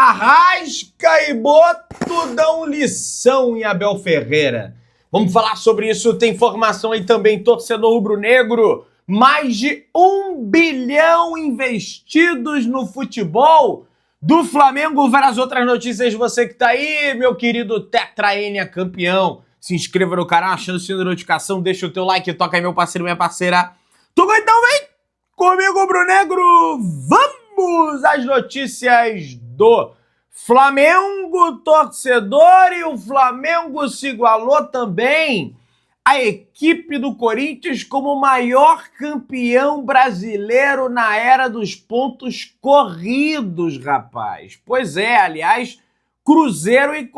Arrasca e Boto dão lição em Abel Ferreira. Vamos falar sobre isso, tem informação aí também, torcedor rubro-negro. Mais de 1 bilhão investidos no futebol do Flamengo. Várias outras notícias, você que tá aí, meu querido Tetra N campeão. Se inscreva no canal, achando o sininho da notificação, deixa o teu like, toca aí meu parceiro, minha parceira. Tudo então, vem comigo, rubro-negro. Vamos às notícias do Flamengo, torcedor, e o Flamengo se igualou também a equipe do Corinthians como o maior campeão brasileiro na era dos pontos corridos, rapaz. Pois é, aliás, Cruzeiro e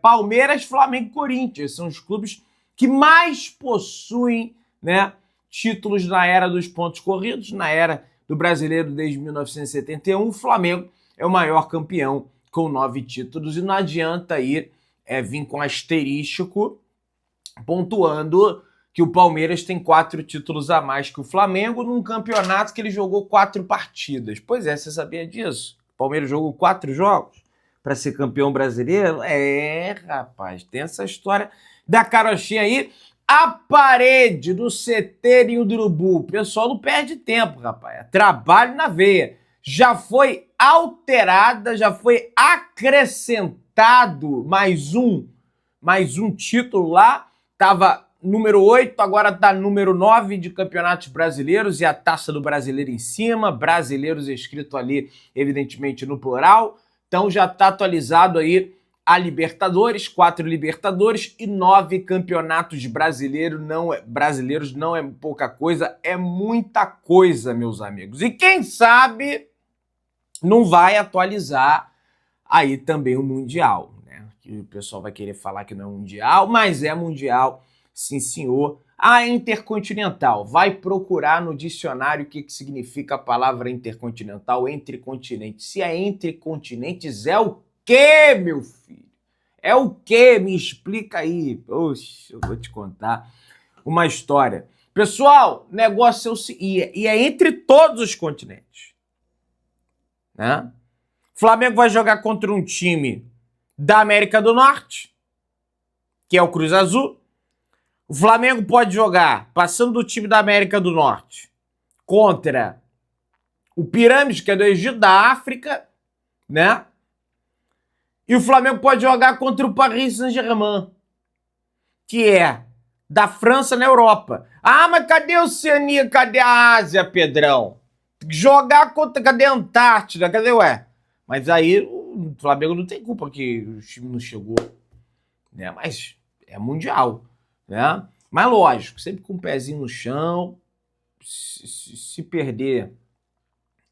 Palmeiras, Flamengo e Corinthians são os clubes que mais possuem, né, títulos na era dos pontos corridos, na era do brasileiro desde 1971. O Flamengo é o maior campeão com 9 títulos e não adianta aí vir com asterístico pontuando que o Palmeiras tem 4 títulos a mais que o Flamengo num campeonato que ele jogou 4 partidas. Pois é, você sabia disso? O Palmeiras jogou 4 jogos para ser campeão brasileiro? É, rapaz, tem essa história da carochinha aí. A parede do CT em Urubu, o pessoal não perde tempo, rapaz. É trabalho na veia. Já foi alterada, já foi acrescentado mais um título lá. Tava número 8, agora tá número 9 de campeonatos brasileiros e a taça do brasileiro em cima, brasileiros escrito ali, evidentemente, no plural. Então já tá atualizado aí a Libertadores, 4 Libertadores e 9 campeonatos brasileiros. Não é pouca coisa, é muita coisa, meus amigos. E quem sabe não vai atualizar aí também o Mundial, né? Que o pessoal vai querer falar que não é Mundial, mas é Mundial, sim senhor. A Intercontinental, vai procurar no dicionário o que significa a palavra intercontinental, entre continentes. Se é entre continentes, é o quê, meu filho? É o quê? Me explica aí. Poxa, eu vou te contar uma história. Pessoal, negócio é o seguinte, e é entre todos os continentes, né? O Flamengo vai jogar contra um time da América do Norte, que é o Cruz Azul. O Flamengo pode jogar, passando do time da América do Norte, contra o Pirâmide, que é do Egito, da África, né? E o Flamengo pode jogar contra o Paris Saint-Germain, que é da França na Europa. Ah, mas cadê a Oceania? Cadê a Ásia, Pedrão? Jogar contra... Cadê a Antártida? Cadê, ué? Mas aí o Flamengo não tem culpa que o time não chegou, né? Mas é mundial, né? Mas lógico, sempre com o pezinho no chão. Se perder,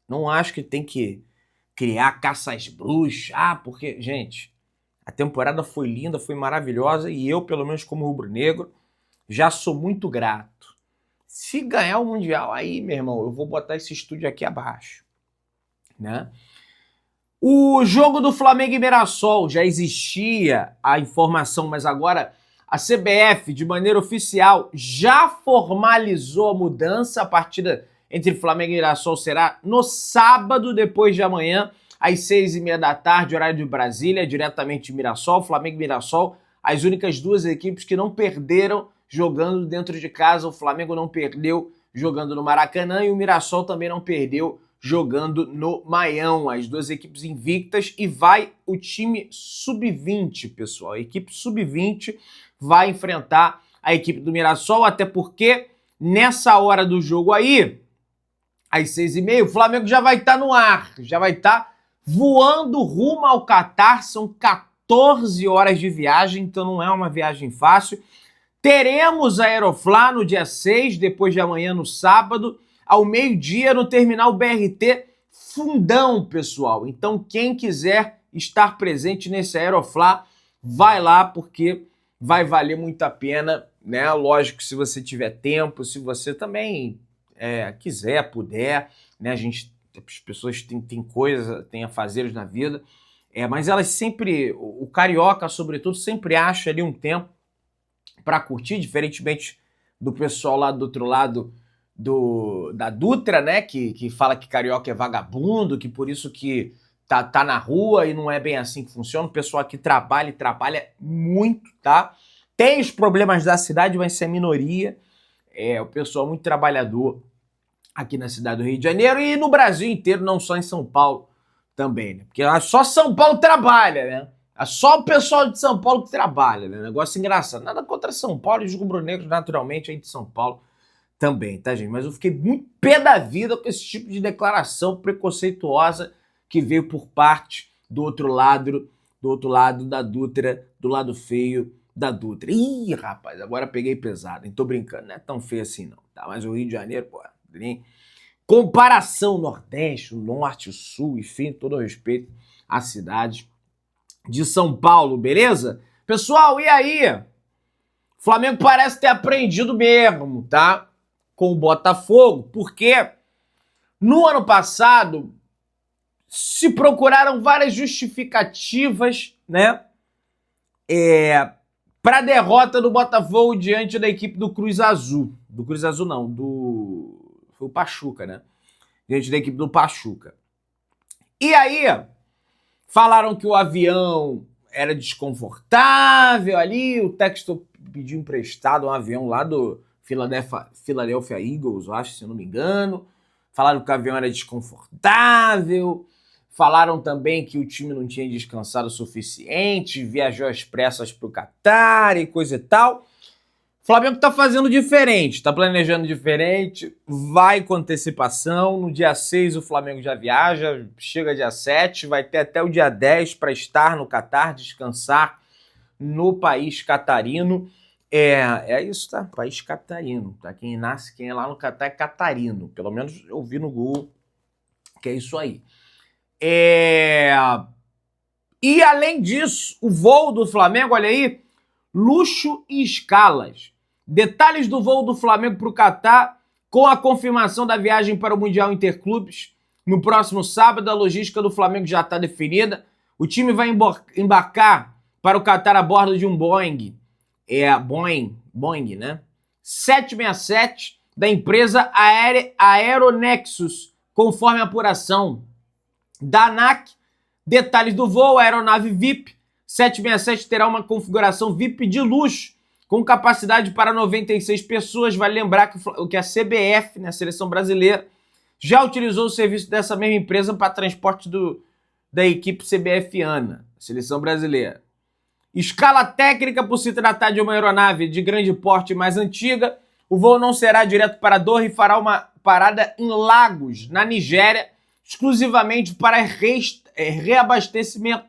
não acho que tem que criar caça às bruxas. Ah, porque, gente, a temporada foi linda, foi maravilhosa e eu, pelo menos como rubro-negro, já sou muito grato. Se ganhar o Mundial, aí, meu irmão, eu vou botar esse estúdio aqui abaixo, né? O jogo do Flamengo e Mirassol, já existia a informação, mas agora a CBF, de maneira oficial, já formalizou a mudança. A partida entre Flamengo e Mirassol será no sábado, depois de amanhã, às 6h30 da tarde, horário de Brasília, diretamente de Mirassol. Flamengo e Mirassol, as únicas 2 equipes que não perderam jogando dentro de casa. O Flamengo não perdeu jogando no Maracanã e o Mirassol também não perdeu jogando no Maião. As 2 equipes invictas, e vai o time sub-20, pessoal. A equipe sub-20 vai enfrentar a equipe do Mirassol, até porque nessa hora do jogo aí, às 6h30, o Flamengo já vai estar no ar, já vai estar voando rumo ao Catar. São 14 horas de viagem, então não é uma viagem fácil. Teremos a Aeroflá no dia 6, depois de amanhã, no sábado, ao meio-dia, no terminal BRT Fundão, pessoal. Então, quem quiser estar presente nesse Aeroflá, vai lá, porque vai valer muito a pena, né? Lógico, se você tiver tempo, se você também quiser, puder, né? As pessoas têm coisa, têm afazeres na vida, mas elas sempre, o carioca, sobretudo, sempre acha ali um tempo para curtir, diferentemente do pessoal lá do outro lado da Dutra, né? Que fala que carioca é vagabundo, que por isso que tá na rua e não é bem assim que funciona. O pessoal aqui trabalha e trabalha muito, tá? Tem os problemas da cidade, mas isso é minoria. O pessoal muito trabalhador aqui na cidade do Rio de Janeiro e no Brasil inteiro, não só em São Paulo também, né? Porque só São Paulo trabalha, né? É só o pessoal de São Paulo que trabalha, né? Negócio engraçado. Nada contra São Paulo e os rubro-negros, naturalmente, aí de São Paulo também, tá, gente? Mas eu fiquei muito pé da vida com esse tipo de declaração preconceituosa que veio por parte do outro lado da Dutra, do lado feio da Dutra. Ih, rapaz, agora peguei pesado, hein? Tô brincando, não é tão feio assim não, tá? Mas o Rio de Janeiro, pô, hein? Comparação Nordeste, o Norte, o Sul, enfim, todo o respeito à cidade de São Paulo, beleza? Pessoal, e aí? O Flamengo parece ter aprendido mesmo, tá? Com o Botafogo, porque no ano passado se procuraram várias justificativas, né? Para a derrota do Botafogo diante da equipe do Cruz Azul. Do Cruz Azul não, foi o Pachuca, né? Diante da equipe do Pachuca. E aí, falaram que o avião era desconfortável ali, o Textor pediu emprestado um avião lá do Philadelphia Eagles, eu acho, se eu não me engano. Falaram que o avião era desconfortável. Falaram também que o time não tinha descansado o suficiente, viajou às pressas para o Catar e coisa e tal. O Flamengo tá fazendo diferente, tá planejando diferente, vai com antecipação. No dia 6 o Flamengo já viaja, chega dia 7, vai ter até o dia 10 para estar no Catar, descansar no país catarino. É isso, tá? País catarino, tá? Quem é lá no Catar é catarino. Pelo menos eu vi no Google que é isso aí. E além disso, o voo do Flamengo, olha aí, luxo e escalas. Detalhes do voo do Flamengo para o Catar, com a confirmação da viagem para o Mundial Interclubes. No próximo sábado, a logística do Flamengo já está definida. O time vai embarcar para o Catar a bordo de um Boeing, né? 767 da empresa Aeronexus, conforme a apuração da ANAC. Detalhes do voo: a aeronave VIP 767 terá uma configuração VIP de luxo, com capacidade para 96 pessoas. Vale lembrar que a CBF, né, a Seleção Brasileira, já utilizou o serviço dessa mesma empresa para transporte da equipe CBFiana, Seleção Brasileira. Escala técnica: por se tratar de uma aeronave de grande porte mais antiga, o voo não será direto para Doha e fará uma parada em Lagos, na Nigéria, exclusivamente para reabastecimento.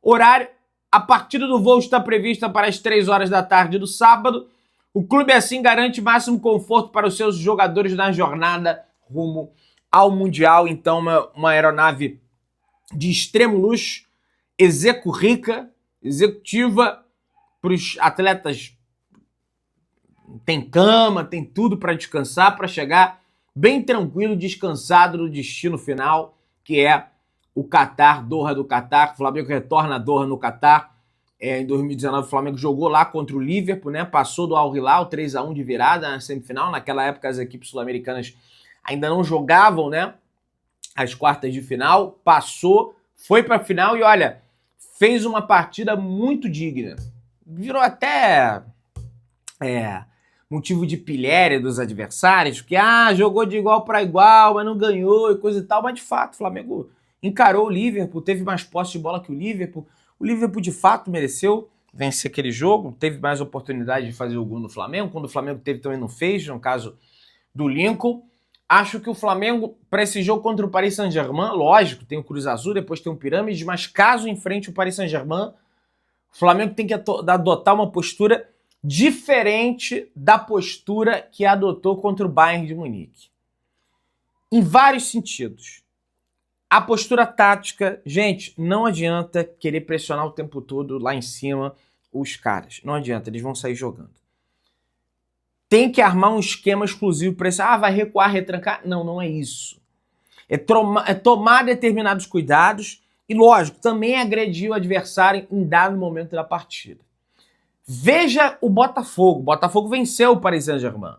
Horário: a partida do voo está prevista para as 3 horas da tarde do sábado. O clube assim garante máximo conforto para os seus jogadores na jornada rumo ao Mundial. Então, uma aeronave de extremo luxo, executiva, para os atletas. Tem cama, tem tudo para descansar, para chegar bem tranquilo, descansado no destino final, que é o Catar, Doha do Catar. O Flamengo retorna a Doha no Catar. Em 2019 o Flamengo jogou lá contra o Liverpool, né? Passou do Al Hilal 3-1 de virada na semifinal. Naquela época as equipes sul-americanas ainda não jogavam, né? As quartas de final. Passou, foi para a final e olha, fez uma partida muito digna. Virou até motivo de pilhéria dos adversários, porque jogou de igual para igual, mas não ganhou e coisa e tal. Mas de fato o Flamengo encarou o Liverpool, teve mais posse de bola que o Liverpool. O Liverpool de fato mereceu vencer aquele jogo, teve mais oportunidade de fazer o gol no Flamengo. Quando o Flamengo teve também não fez, no caso do Lincoln. Acho que o Flamengo, para esse jogo contra o Paris Saint-Germain, lógico, tem o Cruz Azul, depois tem o Pirâmides, mas caso enfrente o Paris Saint-Germain, o Flamengo tem que adotar uma postura diferente da postura que adotou contra o Bayern de Munique. Em vários sentidos. A postura tática, gente, não adianta querer pressionar o tempo todo lá em cima os caras. Não adianta, eles vão sair jogando. Tem que armar um esquema exclusivo para isso. Vai recuar, retrancar. Não, não é isso. É tomar determinados cuidados e, lógico, também agredir o adversário em dado momento da partida. Veja o Botafogo. O Botafogo venceu o Paris Saint-Germain.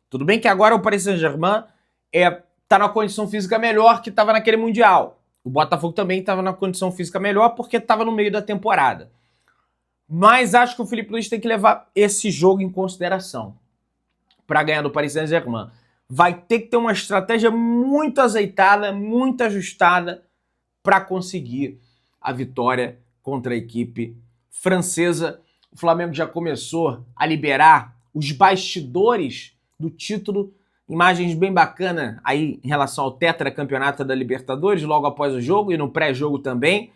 Tudo bem que agora o Paris Saint-Germain está numa condição física melhor que estava naquele Mundial. O Botafogo também estava na condição física melhor porque estava no meio da temporada. Mas acho que o Filipe Luís tem que levar esse jogo em consideração para ganhar do Paris Saint-Germain. Vai ter que ter uma estratégia muito azeitada, muito ajustada para conseguir a vitória contra a equipe francesa. O Flamengo já começou a liberar os bastidores do título, imagens bem bacanas aí em relação ao tetracampeonato da Libertadores, logo após o jogo e no pré-jogo também.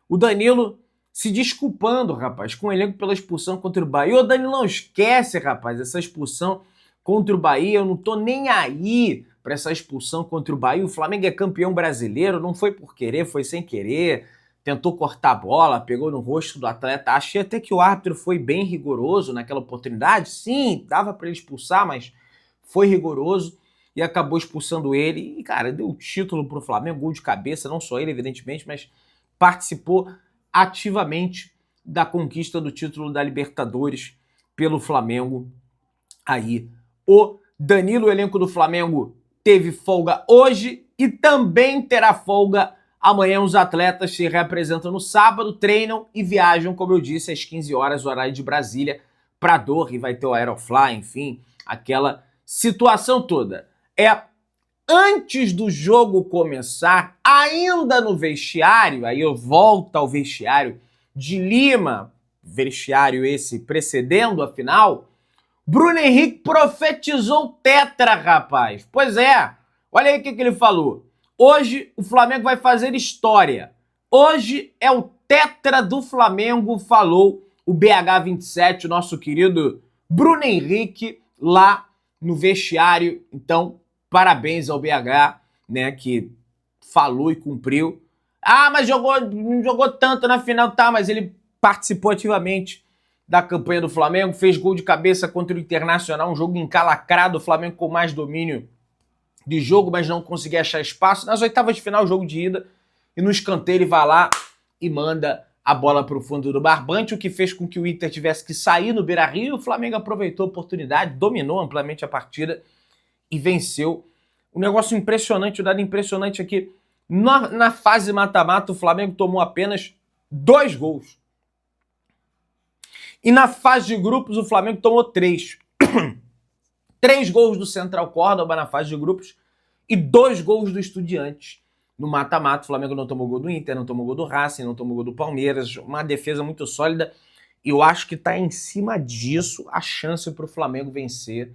O Danilo se desculpando, rapaz, com o elenco pela expulsão contra o Bahia. Ô, Danilão, esquece, rapaz, essa expulsão contra o Bahia. Eu não tô nem aí para essa expulsão contra o Bahia. O Flamengo é campeão brasileiro, não foi por querer, foi sem querer. Tentou cortar a bola, pegou no rosto do atleta. Achei até que o árbitro foi bem rigoroso naquela oportunidade. Sim, dava para ele expulsar, mas foi rigoroso e acabou expulsando ele. E, cara, deu o título pro Flamengo, gol de cabeça, não só ele, evidentemente, mas participou ativamente da conquista do título da Libertadores pelo Flamengo. Aí, o Danilo, o elenco do Flamengo, teve folga hoje e também terá folga amanhã. Os atletas se reapresentam no sábado, treinam e viajam, como eu disse, às 15 horas, horário de Brasília, para Doha, e vai ter o Aerofly, enfim, aquela situação toda. Antes do jogo começar, ainda no vestiário, aí eu volto ao vestiário de Lima, vestiário esse precedendo a final, Bruno Henrique profetizou tetra, rapaz. Pois é, olha aí o que ele falou. Hoje o Flamengo vai fazer história. Hoje é o tetra do Flamengo, falou o BH27, o nosso querido Bruno Henrique, lá no vestiário. Então, parabéns ao BH, né, que falou e cumpriu. Ah, mas não jogou tanto na final, tá, mas ele participou ativamente da campanha do Flamengo, fez gol de cabeça contra o Internacional, um jogo encalacrado, o Flamengo com mais domínio de jogo, mas não conseguia achar espaço. Nas oitavas de final, jogo de ida, e no escanteio ele vai lá e manda a bola para o fundo do barbante, o que fez com que o Inter tivesse que sair no Beira-Rio. O Flamengo aproveitou a oportunidade, dominou amplamente a partida e venceu. Um negócio impressionante, um dado impressionante aqui. Na fase mata-mata, o Flamengo tomou apenas 2 gols. E na fase de grupos, o Flamengo tomou 3. 3 gols do Central Córdoba na fase de grupos e 2 gols do Estudiantes. No mata-mata, o Flamengo não tomou gol do Inter, não tomou gol do Racing, não tomou gol do Palmeiras. Uma defesa muito sólida. E eu acho que está em cima disso a chance para o Flamengo vencer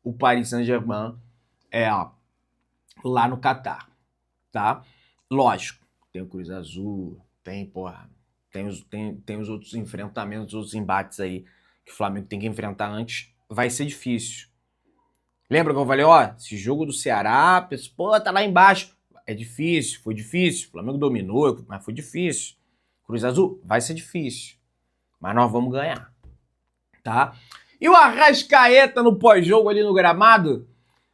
o Paris Saint-Germain lá no Catar, tá? Lógico, tem o Cruz Azul, tem os outros enfrentamentos, outros embates aí que o Flamengo tem que enfrentar antes. Vai ser difícil. Lembra que eu falei, esse jogo do Ceará, tá lá embaixo. É difícil, foi difícil. O Flamengo dominou, mas foi difícil. Cruz Azul, vai ser difícil. Mas nós vamos ganhar, tá? E o Arrascaeta no pós-jogo ali no gramado,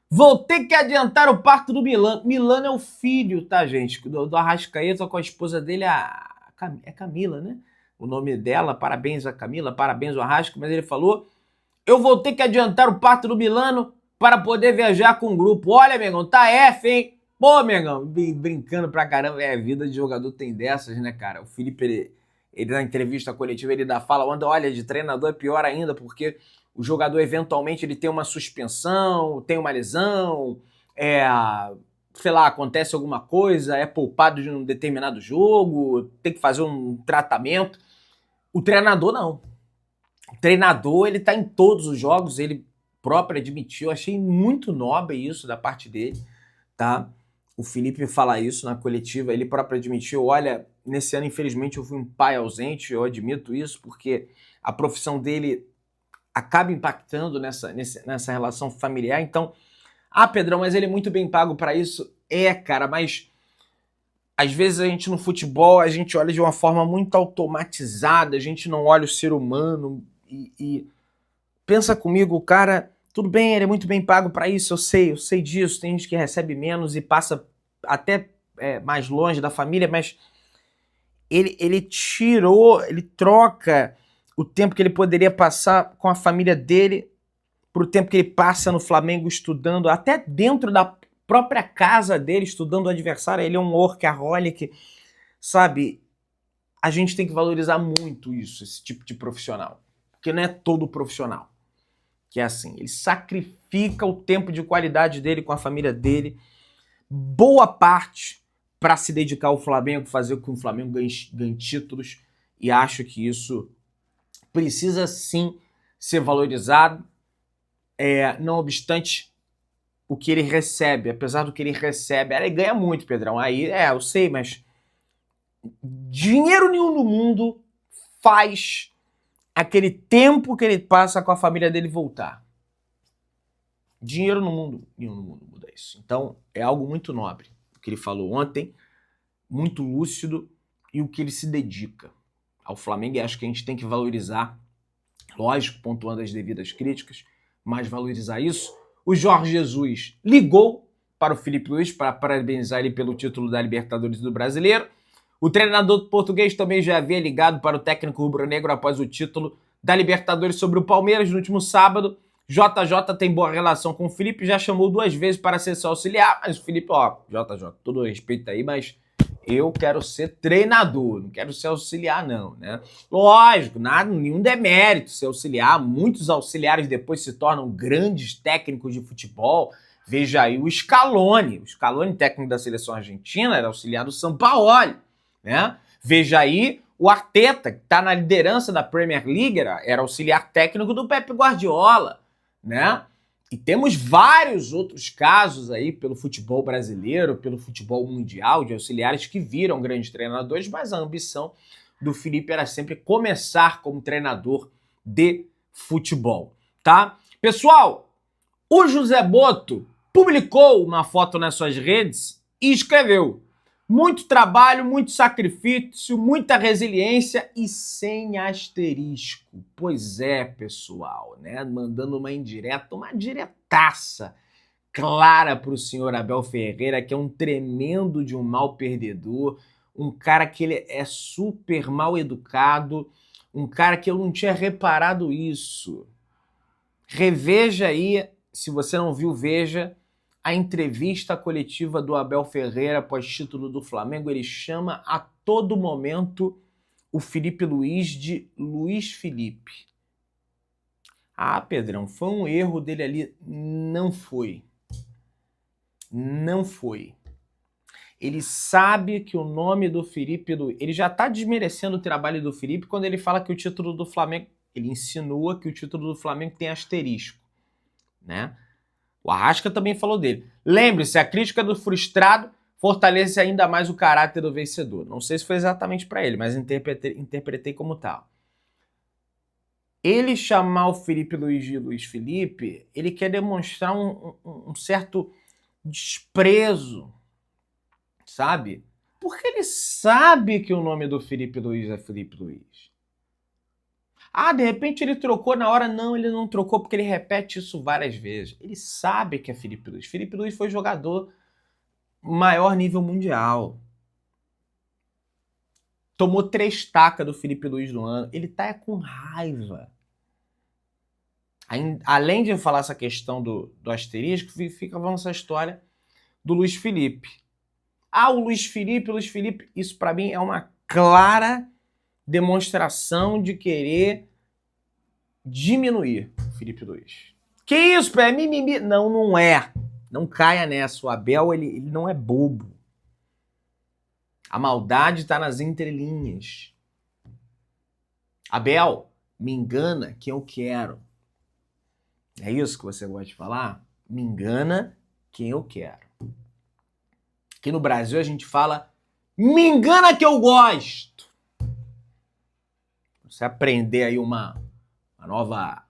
vou ter que adiantar o parto do Milano. Milano é o filho, tá, gente? Do Arrascaeta com a esposa dele, é Camila, né? O nome dela, parabéns a Camila, parabéns ao Arrasca, mas ele falou, eu vou ter que adiantar o parto do Milano para poder viajar com o grupo. Olha, Mengão, tá F, hein? Pô, Mengão, brincando pra caramba, a vida de jogador tem dessas, né, cara? O Felipe, ele na entrevista coletiva, ele fala, olha, de treinador é pior ainda, porque o jogador, eventualmente, ele tem uma suspensão, tem uma lesão, sei lá, acontece alguma coisa, é poupado de um determinado jogo, tem que fazer um tratamento. O treinador, não. O treinador, ele tá em todos os jogos, ele próprio admitiu, achei muito nobre isso da parte dele, tá? O Felipe fala isso na coletiva, ele próprio admitiu, olha, nesse ano, infelizmente, eu fui um pai ausente, eu admito isso, porque a profissão dele acaba impactando nessa relação familiar. Então, Pedrão, mas ele é muito bem pago para isso. Cara, mas às vezes a gente no futebol, a gente olha de uma forma muito automatizada, a gente não olha o ser humano e pensa comigo, o cara, tudo bem, ele é muito bem pago para isso, eu sei disso, tem gente que recebe menos e passa até mais longe da família, mas ele troca o tempo que ele poderia passar com a família dele pro tempo que ele passa no Flamengo estudando, até dentro da própria casa dele, estudando o adversário. Ele é um workaholic, sabe? A gente tem que valorizar muito isso, esse tipo de profissional. Porque não é todo profissional que é assim. Ele sacrifica o tempo de qualidade dele com a família dele, boa parte para se dedicar ao Flamengo, fazer com que o Flamengo ganhe títulos. E acho que isso precisa sim ser valorizado. Não obstante o que ele recebe, apesar do que ele recebe, ele ganha muito, Pedrão. Aí, eu sei, mas dinheiro nenhum no mundo faz aquele tempo que ele passa com a família dele voltar. Dinheiro nenhum no mundo muda isso. Então, é algo muito nobre o que ele falou ontem, muito lúcido, e o que ele se dedica ao Flamengo. E acho que a gente tem que valorizar, lógico, pontuando as devidas críticas, mas valorizar isso. O Jorge Jesus ligou para o Filipe Luís para parabenizar ele pelo título da Libertadores do Brasileiro. O treinador português também já havia ligado para o técnico rubro-negro após o título da Libertadores sobre o Palmeiras no último sábado. JJ tem boa relação com o Filipe, já chamou 2 vezes para ser seu auxiliar, mas o Filipe, JJ, todo respeito aí, mas eu quero ser treinador, não quero ser auxiliar não, né? Lógico, nenhum demérito ser auxiliar, muitos auxiliares depois se tornam grandes técnicos de futebol. Veja aí o Scaloni, técnico da seleção argentina, era auxiliar do Sampaoli, né? Veja aí o Arteta, que está na liderança da Premier League, era auxiliar técnico do Pep Guardiola, né? E temos vários outros casos aí pelo futebol brasileiro, pelo futebol mundial, de auxiliares que viram grandes treinadores, mas a ambição do Filipe era sempre começar como treinador de futebol, tá? Pessoal, o José Boto publicou uma foto nas suas redes e escreveu: muito trabalho, muito sacrifício, muita resiliência e sem asterisco. Pois é, pessoal, né? Mandando uma indireta, uma diretaça clara para o senhor Abel Ferreira, que é um tremendo de um mal perdedor, um cara que ele é super mal educado, um cara que eu não tinha reparado isso. Reveja aí, se você não viu, veja a entrevista coletiva do Abel Ferreira após título do Flamengo. Ele chama a todo momento o Filipe Luís de Luiz Felipe. Pedrão, foi um erro dele ali. Não foi. Não foi. Ele sabe que o nome do Filipe Luís... Ele já está desmerecendo o trabalho do Filipe quando ele fala que o título do Flamengo... Ele insinua que o título do Flamengo tem asterisco, né? O Arrasca também falou dele. Lembre-se, a crítica do frustrado fortalece ainda mais o caráter do vencedor. Não sei se foi exatamente para ele, mas interpretei como tal. Ele chamar o Filipe Luís de Luiz Felipe, ele quer demonstrar um certo desprezo, sabe? Porque ele sabe que o nome do Filipe Luís é Filipe Luís. De repente ele trocou na hora. Não, ele não trocou porque ele repete isso várias vezes. Ele sabe que é Filipe Luís. Filipe Luís foi jogador maior nível mundial. Tomou 3 tacas do Filipe Luís no ano. Ele tá com raiva. Além de falar essa questão do asterisco, fica falando essa história do Luiz Felipe. O Luiz Felipe, isso para mim é uma clara demonstração de querer diminuir o Filipe Luís. Que isso, é mimimi? Não, não é. Não caia nessa. O Abel, ele não é bobo. A maldade está nas entrelinhas. Abel, me engana quem eu quero. É isso que você gosta de falar? Me engana quem eu quero. Aqui no Brasil a gente fala, me engana que eu gosto. Você aprender aí uma nova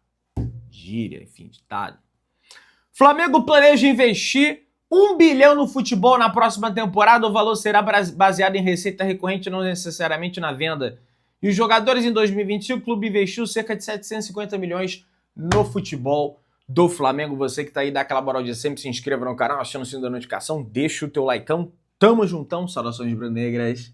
gíria, enfim, ditado. Flamengo planeja investir 1 bilhão no futebol na próxima temporada. O valor será baseado em receita recorrente, não necessariamente na venda. E os jogadores em 2021, o clube investiu cerca de 750 milhões no futebol do Flamengo. Você que tá aí, dá aquela moral de sempre, se inscreva no canal, aciona o sininho da notificação, deixa o teu likeão. Tamo juntão, saudações rubro-negras.